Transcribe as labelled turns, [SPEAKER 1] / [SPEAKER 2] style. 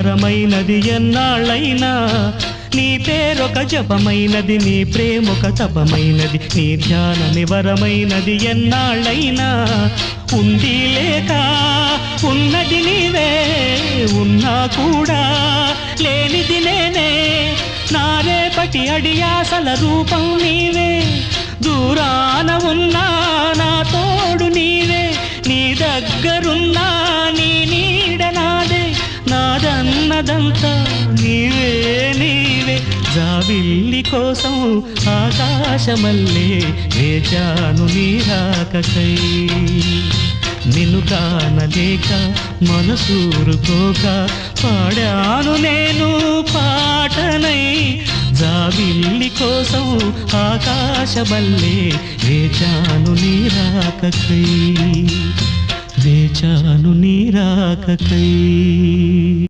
[SPEAKER 1] వరమైనది ఎన్నాళ్ళైనా నీ పేరొక జపమైనది నీ ప్రేమొక తపమైనది నీ ధ్యానమి వరమైనది ఎన్నాళ్ళైనా ఉంది లేక ఉన్నది నీవే ఉన్నా కూడా లేనిది నేనే నా రేపటి అడియాసల రూపం నీవే దూరాన ఉన్నా నా తోడు నీవే నీ దగ్గరున్నా నీ నీడ నాదే నాదన్నదంతా నీవే నీవే జాబిల్లి కోసం ఆకాశమల్లే వేచాను నీ రాకకై నిన్ను కానలేక మనసూరుకోక పాడాను నేను పాటనై జాబిల్లి కోసం ఆకాశమల్లే వేచాను నీ రాకకై వేచాను నీ రాకకై